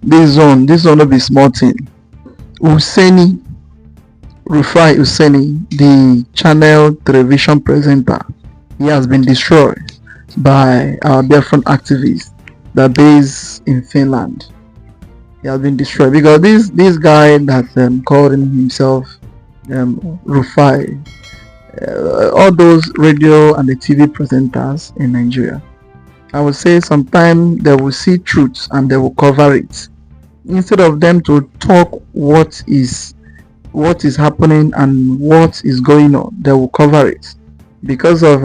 this one will be small thing. Oseni, Rufi Oseni, the channel television presenter, he has been destroyed by our Biafran activists that are based in Finland. He has been destroyed because this guy that called himself Rufi, all those radio and the TV presenters in Nigeria, I would say sometimes they will see truth and they will cover it instead of them to talk what is happening and what is going on. They will cover it because of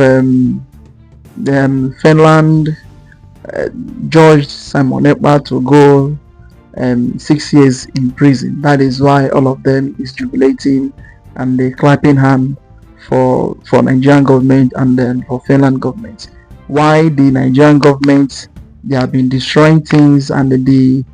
Finland judged Simon Ekpa to go 6 years in prison. That is why all of them is jubilating and they clapping hand for Nigerian government and then for Finland government. Why the Nigerian government, they have been destroying things, and the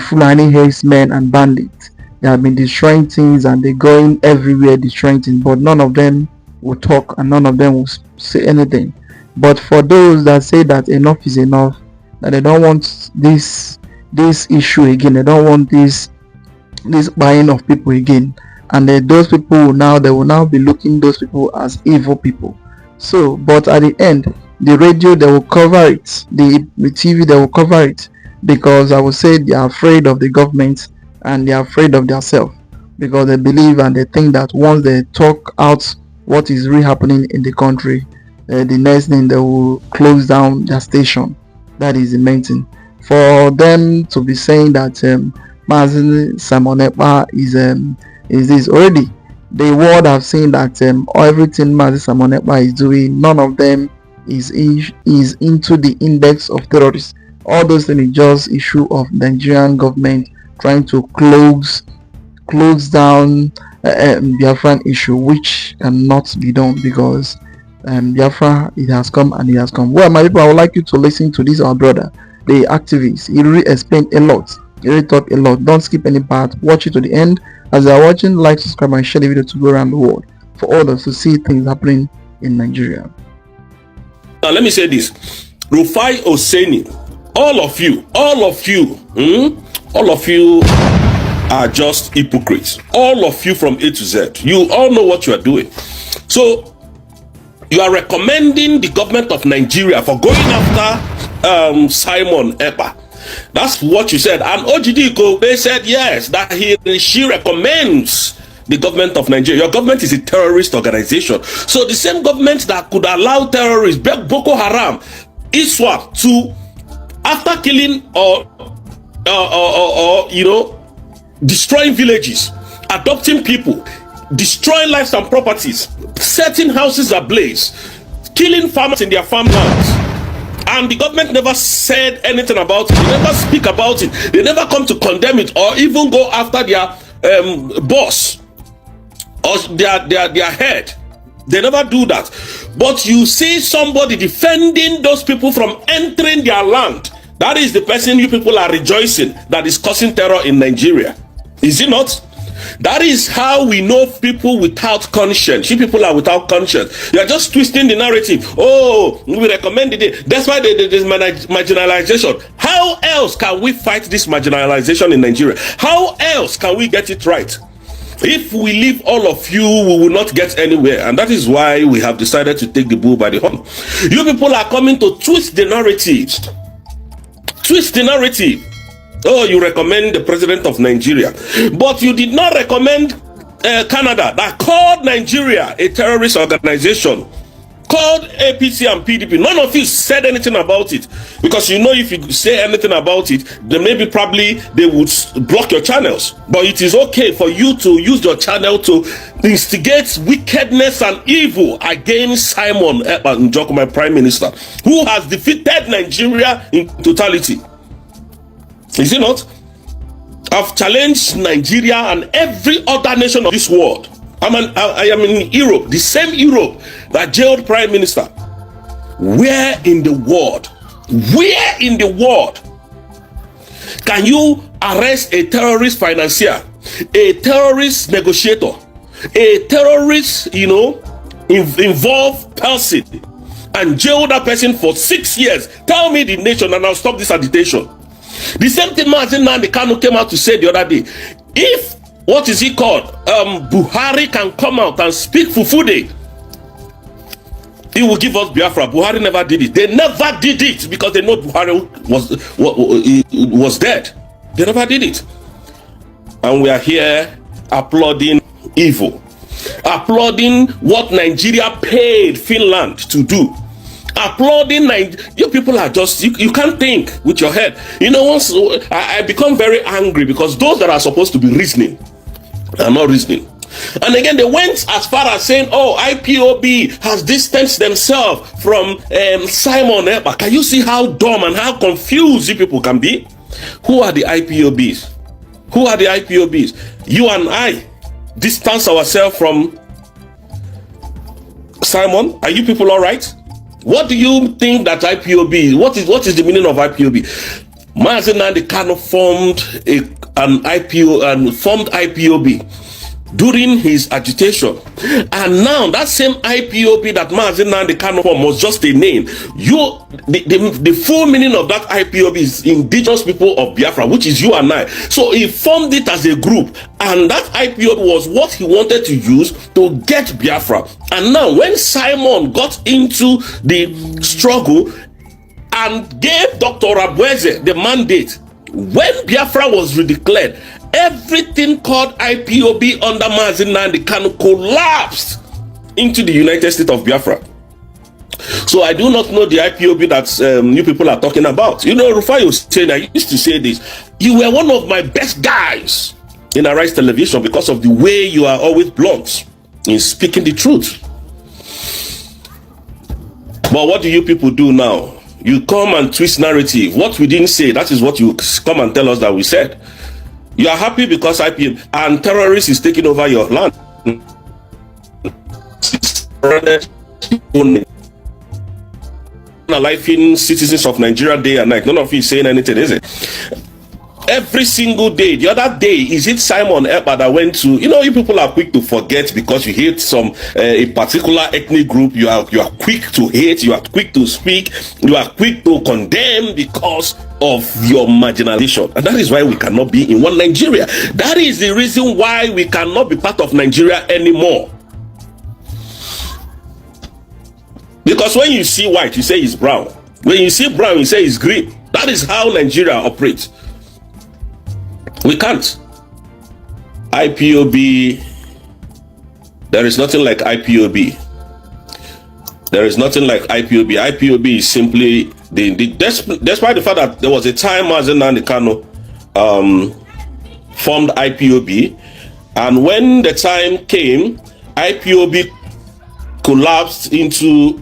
Fulani herdsmen and bandits, they have been destroying things and they're going everywhere destroying things, but none of them will talk and none of them will say anything. But for those that say that enough is enough, that they don't want this issue again, they don't want this buying of people again, and those people will now be looking those people as evil people. So, but at the end, the radio, they will cover it, the TV, they will cover it, because I would say they are afraid of the government and they are afraid of themselves, because they believe and they think that once they talk out what is really happening in the country, the next thing they will close down their station. That is the main thing. For them to be saying that Mazi Simon Ekpa is this already, the world have seen that everything Mazi Simon Ekpa is doing, none of them is into the index of terrorists. All those things is just issue of Nigerian government trying to close down Biafran issue, which cannot be done, because Biafra, it has come and it has come. Well, my people, I would like you to listen to this, our brother, the activist. He really explained a lot. He really talked a lot. Don't skip any part. Watch it to the end. As you are watching, like, subscribe, and share the video to go around the world for others to see things happening in Nigeria. Now, let me say this. Rufi Oseni, all of you are just hypocrites. All of you from A to Z. You all know what you are doing. So, you are recommending the government of Nigeria for going after Simon Ekpa. That's what you said. And OGD, they said yes, that she recommends the government of Nigeria. Your government is a terrorist organization. So the same government that could allow terrorists, Boko Haram, ISWAP, to, after killing or destroying villages, adopting people, destroying lives and properties, setting houses ablaze, killing farmers in their farmlands, and the government never said anything about it. They never speak about it. They never come to condemn it or even go after their boss or their head. They never do that. But you see somebody defending those people from entering their land. That is the person you people are rejoicing that is causing terror in Nigeria. Is it not? That is how we know people without conscience. You people are without conscience. You are just twisting the narrative. Oh, we recommended it. That's why there's marginalization. How else can we fight this marginalization in Nigeria? How else can we get it right? If we leave all of you, we will not get anywhere. And that is why we have decided to take the bull by the horn. You people are coming to twist the narrative. Twist the narrative. Oh, you recommend the president of Nigeria, but you did not recommend Canada, that called Nigeria a terrorist organization, called APC and PDP. None of you said anything about it, because you know if you say anything about it, then maybe probably they would block your channels. But it is okay for you to use your channel to instigate wickedness and evil against Simon Ekpa Njoko, my prime minister, who has defeated Nigeria in totality. Is it not? I've challenged Nigeria and every other nation of this world. I am in Europe, the same Europe that jailed prime minister. Where in the world can you arrest a terrorist financier, a terrorist negotiator, a terrorist, involved person, and jail that person for 6 years? Tell me the nation and I'll stop this agitation. The same thing Mazi Nnamdi Kanu came out to say the other day. If, what is he called, Buhari can come out and speak Fufude, he will give us Biafra. Buhari never did it. They never did it because they know Buhari was dead. They never did it. And we are here applauding evil, applauding what Nigeria paid Finland to do, applauding you people are just, you can't think with your head. You know, once I become very angry because those that are supposed to be reasoning are not reasoning. And again, they went as far as saying, oh, IPOB has distanced themselves from Simon Ekpa. Can you see how dumb and how confused you people can be? Who are the IPOBs? Who are the IPOBs? You and I distance ourselves from Simon. Are you people all right? What do you think that IPOB is? What is the meaning of IPOB? Mazi Nnamdi Kanu formed formed IPOB during his agitation, and now that same IPOB that Mazi Nnamdi Kanu formed was just a name. The full meaning of that IPOB is Indigenous People of Biafra, which is you and I. So he formed it as a group, and that IPOB was what he wanted to use to get Biafra. And now when Simon got into the struggle and gave Dr. Abueze the mandate, when Biafra was redeclared, everything called IPOB under Mazi Nnamdi Kanu collapsed into the United States of Biafra. So I do not know the IPOB that you people are talking about. You know, Rufi Oseni, I used to say this. You were one of my best guys in Arise Television because of the way you are always blunt in speaking the truth. But what do you people do now? You come and twist narrative. What we didn't say, that is what you come and tell us that we said. You are happy because IPOB and terrorists is taking over your land. Life-in citizens of Nigeria day and night. None of you is saying anything, is it? Every single day. The other day, is it Simon Ekpa that went to, you know, you people are quick to forget because you hate a particular ethnic group. You are quick to hate, you are quick to speak, you are quick to condemn because of your marginalization. And that is why we cannot be in one Nigeria. That is the reason why we cannot be part of Nigeria anymore. Because when you see white, you say it's brown. When you see brown, you say it's green. That is how Nigeria operates. We can't. IPOB, there is nothing like IPOB. There is nothing like IPOB. IPOB is simply, despite the fact that there was a time Mazi Nnamdi Kanu formed IPOB, and when the time came, IPOB collapsed into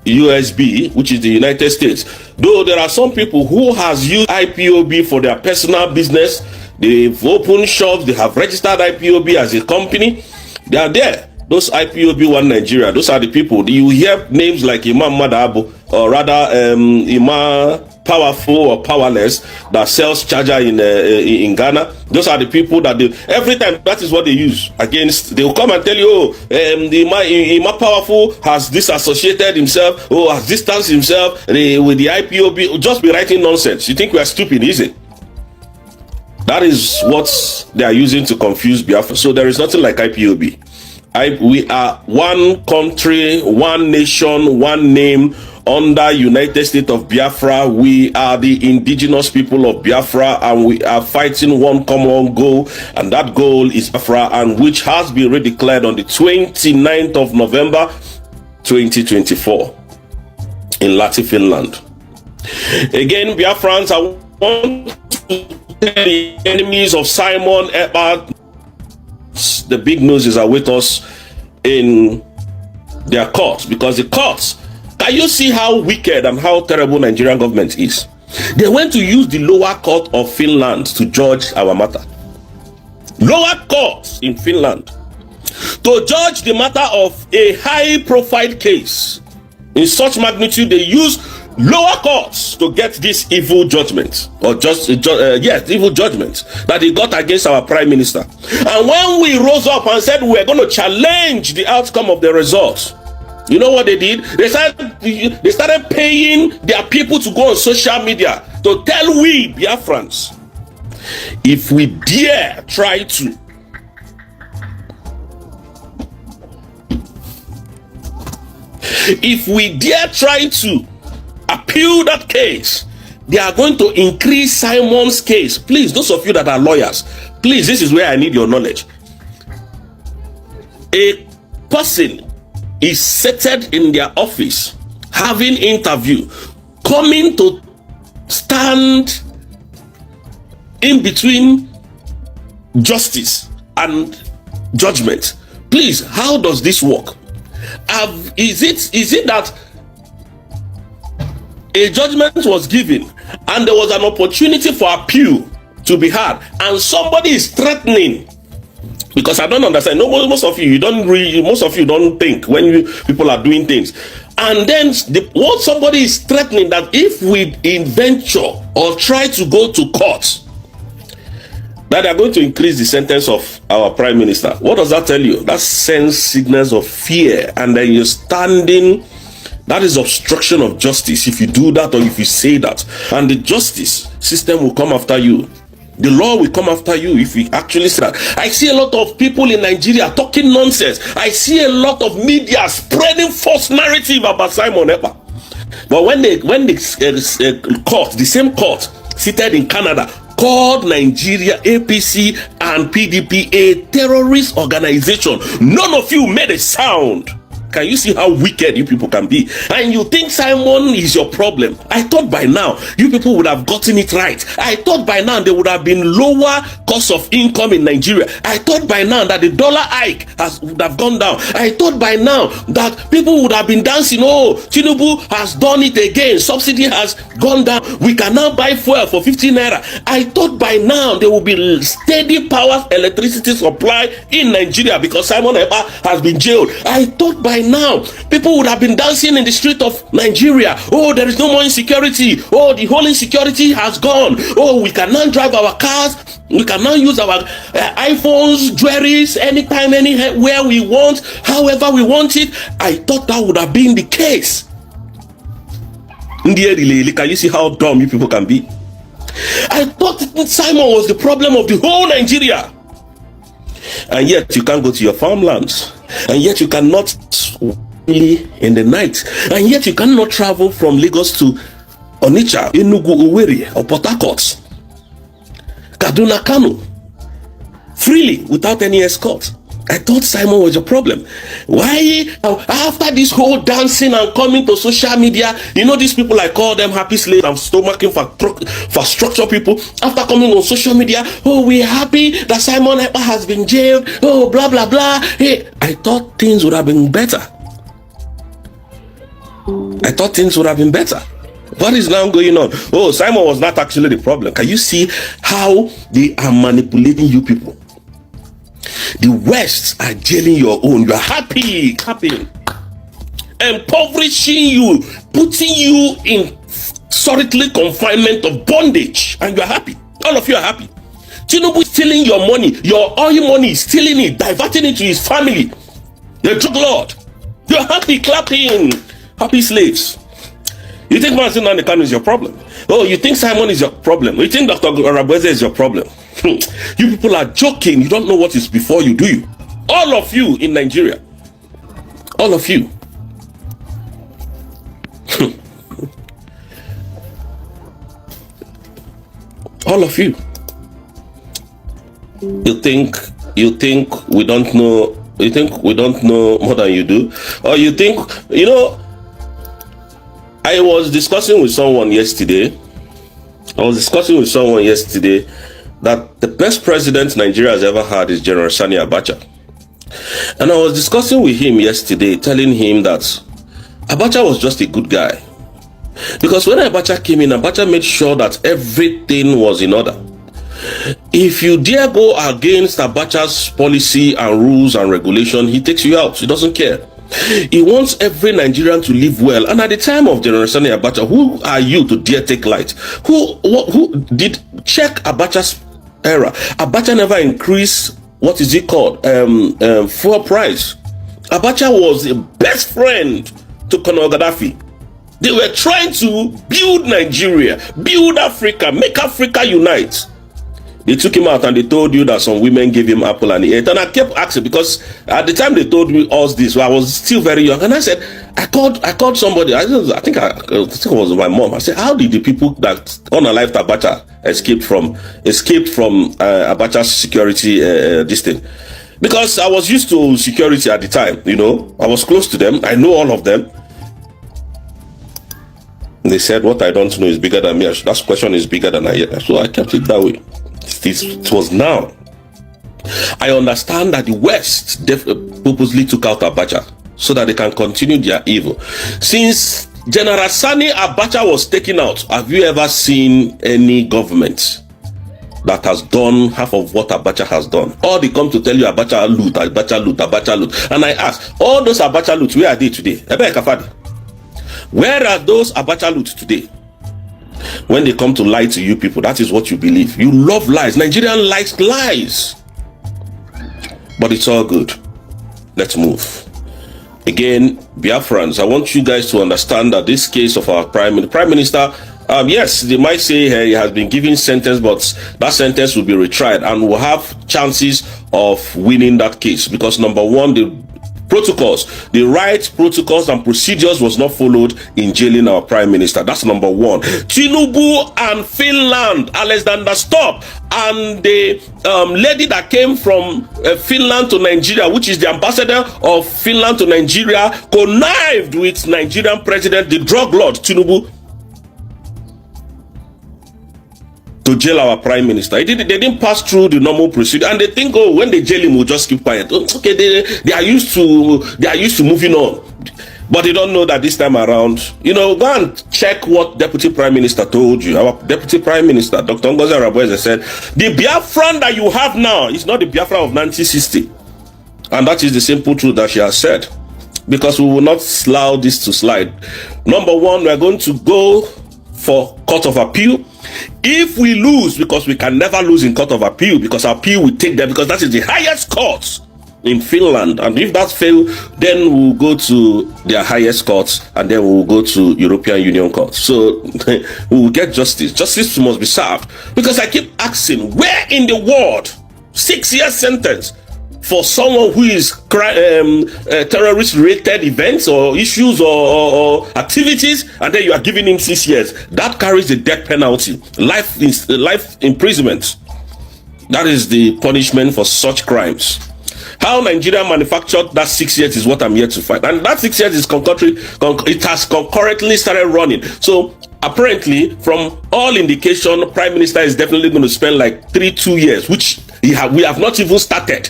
USB, which is the United States. Though there are some people who has used IPOB for their personal business, they've opened shops, they have registered IPOB as a company. They are there. Those IPOB One Nigeria, those are the people. You hear names like Imam Madabo, or rather Imam Powerful or Powerless, that sells charger in Ghana. Those are the people that every time that is what they use against. They will come and tell you, oh, the Imam Powerful has disassociated himself, or has distanced himself with the IPOB. Just be writing nonsense. You think we are stupid, is it? That is what they are using to confuse Biafra. So there is nothing like IPOB. We are one country, one nation, one name under United States of Biafra. We are the indigenous people of Biafra, and we are fighting one common goal, and that goal is Biafra, and which has been redeclared on the 29th of November 2024 in Lahti, Finland. Again, Biafrans, I want to tell the enemies of Simon Ekpa, the big noses are with us in their courts, because the courts, can you see how wicked and how terrible Nigerian government is? They went to use the lower court of Finland to judge our matter. Lower courts in Finland to judge the matter of a high profile case in such magnitude. They use lower courts to get this evil judgment, or just evil judgment that he got against our prime minister. And when we rose up and said we are going to challenge the outcome of the results, you know what they did? They started paying their people to go on social media to tell we Biafrans, if we dare try to appeal that case, they are going to increase Simon's case. Please, those of you that are lawyers, please, this is where I need your knowledge. A person is seated in their office, having interview, coming to stand in between justice and judgment. Please, how does this work? Is it that a judgment was given and there was an opportunity for appeal to be had, and somebody is threatening? Because I don't understand. No, most of you don't think when people are doing things. And then what somebody is threatening, that if we venture or try to go to court, that they are going to increase the sentence of our prime minister. What does that tell you? That sends signals of fear, and then you're standing. That is obstruction of justice if you do that, or if you say that, and the justice system will come after you. The law will come after you if you actually say that. I see a lot of people in Nigeria talking nonsense. I see a lot of media spreading false narrative about Simon Ekpa. But when the court, the same court seated in Canada, called Nigeria, APC and PDP a terrorist organization, none of you made a sound. Can you see how wicked you people can be? And you think Simon is your problem? I thought by now you people would have gotten it right. I thought by now there would have been lower cost of income in Nigeria. I thought by now that the dollar hike would have gone down. I thought by now that people would have been dancing. Oh, Tinubu has done it again. Subsidy has gone down. We can now buy fuel for 15 naira. I thought by now there will be steady power electricity supply in Nigeria because Simon Ekpa has been jailed. I thought by now people would have been dancing in the street of Nigeria. Oh, there is no more insecurity. Oh, the whole insecurity has gone. Oh, we can now drive our cars. We can now use our iPhones, jewelries, anytime, anywhere we want, however we want it. I thought that would have been the case. Can you see how dumb you people can be? I thought Simon was the problem of the whole Nigeria. And yet you can't go to your farmlands. And yet you cannot in the night. And yet you cannot travel from Lagos to Onitsha, Enugu, Owerri, or Port Harcourt, Kaduna, Kano, freely without any escort. I thought Simon was a problem. Why, after this whole dancing and coming to social media, you know, these people, I call them happy slaves and stomaching for structure people. After coming on social media, oh, we're happy that Simon Ekpa has been jailed. Oh, blah, blah, blah. Hey, I thought things would have been better. What is now going on? Oh, Simon was not actually the problem. Can you see how they are manipulating you people? The West are jailing your own. You are happy, impoverishing you, putting you in solitary confinement of bondage, and you are happy. All of you are happy. Tinubu is stealing your money, your oil money, stealing it, diverting it to his family. The drug lord. You are happy, clapping, happy slaves. You think Mazin Kanu is your problem? Oh, you think Simon is your problem? You think Dr. Arabweze is your problem? You people are joking. You don't know what is before you, do you? All of you in Nigeria. All of you. All of you. You think we don't know? You think we don't know more than you do? Or you think, you know, I was discussing with someone yesterday that the best president Nigeria has ever had is General Sani Abacha. And I was discussing with him yesterday, telling him that Abacha was just a good guy. Because when Abacha came in, Abacha made sure that everything was in order. If you dare go against Abacha's policy and rules and regulation, he takes you out. He doesn't care. He wants every Nigerian to live well. And at the time of General Sani Abacha, who are you to dare take light? Who did check Abacha's era? Abacha never increased, what is it called, fuel price. Abacha was a best friend to Colonel Gaddafi. They were trying to build Nigeria, build Africa, make Africa unite. They took him out and they told you that some women gave him apple and he ate. And I kept asking, because at the time they told me all this, well, I was still very young. And I said, I called somebody. I think it was my mom. I said, how did the people that unalived Abacha escaped from Abacha's security this thing? Because I was used to security at the time, you know. I was close to them. I know all of them. They said, what I don't know is bigger than me. That question is bigger than I. So I kept it that way. It was now. I understand that the West purposely took out Abacha so that they can continue their evil. Since General Sani Abacha was taken out, have you ever seen any government that has done half of what Abacha has done? Or they come to tell you Abacha loot, Abacha loot, Abacha loot. And I ask, all those Abacha loot, where are they today? Where are those Abacha loot today? When they come to lie to you people, that is what you believe. You love lies. Nigerian likes lies. But it's all good. Let's move. Again, Biafrans, I want you guys to understand that this case of our Prime Minister, yes, they might say he has been given sentence, but that sentence will be retried and we'll have chances of winning that case. Because number one, the right protocols and procedures was not followed in jailing our Prime Minister. That's number one. Tinubu and Finland, Alexander Stubb, and the lady that came from Finland to Nigeria, which is the ambassador of Finland to Nigeria, connived with Nigerian president, the drug lord Tinubu, to jail our Prime Minister. They didn't pass through the normal procedure, and they think, oh, when they jail him, we'll just keep quiet. Okay, they are used to moving on, but they don't know that this time around, you know, go and check what Deputy Prime Minister told you. Our Deputy Prime Minister, Dr. Ngozi Araboeze, said the Biafran that you have now is not the Biafra of 1960, and that is the simple truth that she has said. Because we will not allow this to slide. Number one, we are going to go for Court of Appeal. If we lose, because we can never lose in Court of Appeal, because our appeal will take them, because that is the highest court in Finland, and if that fails, then we'll go to their highest courts, and then we'll go to European Union courts. So we will get justice. Justice must be served. Because I keep asking, where in the world 6 years sentence for someone who is terrorist-related events or issues or activities, and then you are giving him 6 years? That carries the death penalty, life imprisonment. That is the punishment for such crimes. How Nigeria manufactured that 6 years is what I'm here to fight, and that 6 years is it has concurrently started running. So apparently, from all indication, Prime Minister is definitely going to spend like 2 years, which we have not even started.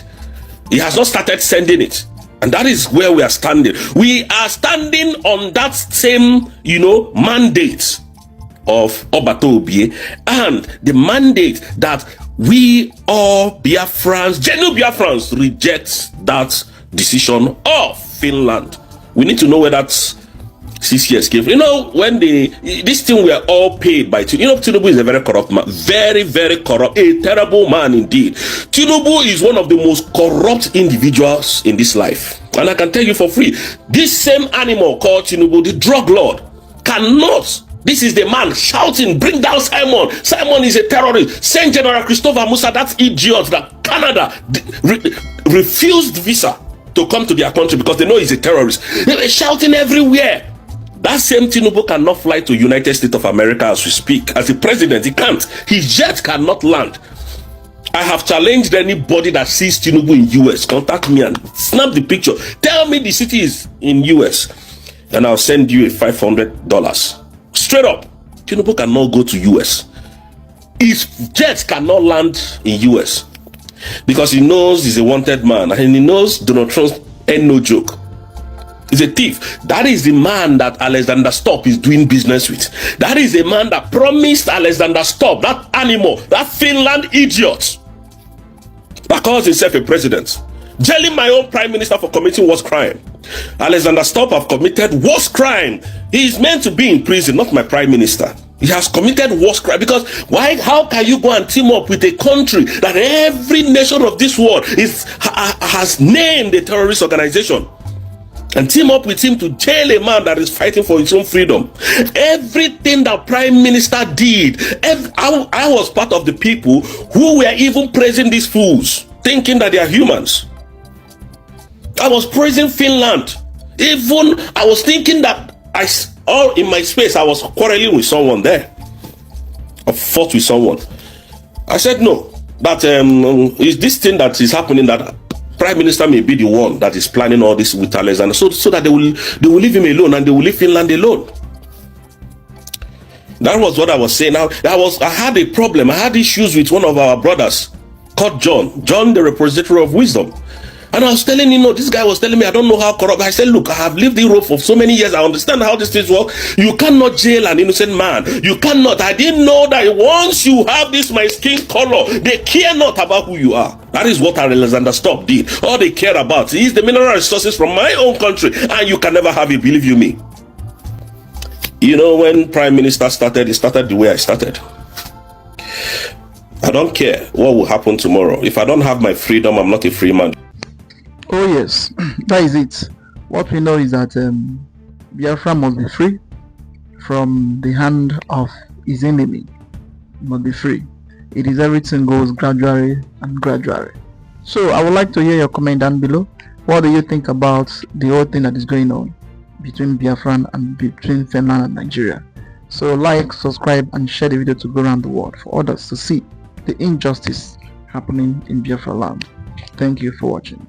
He has not started sending it. And that is where we are standing. We are standing on that same, mandate of Obatobie, and the mandate that we all Biafrans, genuine Biafrans, reject that decision of Finland. We need to know where that's 6 years came from. When this thing were all paid by Tinubu. Tinubu is a very corrupt man, very, very corrupt, a terrible man indeed. Tinubu is one of the most corrupt individuals in this life, and I can tell you for free, this same animal called Tinubu, the drug lord, cannot. This is the man shouting, bring down Simon. Simon is a terrorist. Send General Christopher Musa, that idiot that Canada refused visa to come to their country because they know he's a terrorist. They were shouting everywhere. That same Tinubu cannot fly to United States of America as we speak. As a president, he can't. His jet cannot land. I have challenged anybody that sees Tinubu in US. Contact me and snap the picture. Tell me the city is in US, and I'll send you a $500. Straight up. Tinubu cannot go to US. His jet cannot land in US because he knows he's a wanted man, and he knows Donald Trump ain't no joke. He's a thief. That is the man that Alexander Stubb is doing business with. That is the man that promised Alexander Stubb, that animal, that Finland idiot, that calls himself a president, jailing my own Prime Minister for committing worst crime. Alexander Stubb have committed worst crime. He is meant to be in prison, not my Prime Minister. He has committed worst crime, because how can you go and team up with a country that every nation of this world has named a terrorist organization? and team up with him to jail a man that is fighting for his own freedom. Everything that Prime Minister did, I was part of the people who were even praising these fools, thinking that they are humans. I was praising Finland. Even I was thinking that all in my space, I was quarreling with someone there. I fought with someone. I said, no, that is this thing that is happening, that Prime Minister may be the one that is planning all this with Alexander, so that they will leave him alone and they will leave Finland alone. That was what I was saying. Now I had a problem. I had issues with one of our brothers called John, the repository of wisdom. And I was telling you, this guy was telling me, I don't know how corrupt. I said, look, I have lived in Europe for so many years. I understand how these things work. You cannot jail an innocent man. You cannot. I didn't know that once you have this my skin color, they care not about who you are. That is what Alexander Stubb did. All they care about is the mineral resources from my own country. And you can never have it, believe you me. When Prime Minister started, he started the way I started. I don't care what will happen tomorrow. If I don't have my freedom, I'm not a free man. Oh yes, that is it. What we know is that Biafra must be free from the hand of his enemy. Must be free. It is everything goes gradually and gradually. So I would like to hear your comment down below. What do you think about the whole thing that is going on between Biafra and between Finland and Nigeria? So like, subscribe and share the video to go around the world for others to see the injustice happening in Biafra land. Thank you for watching.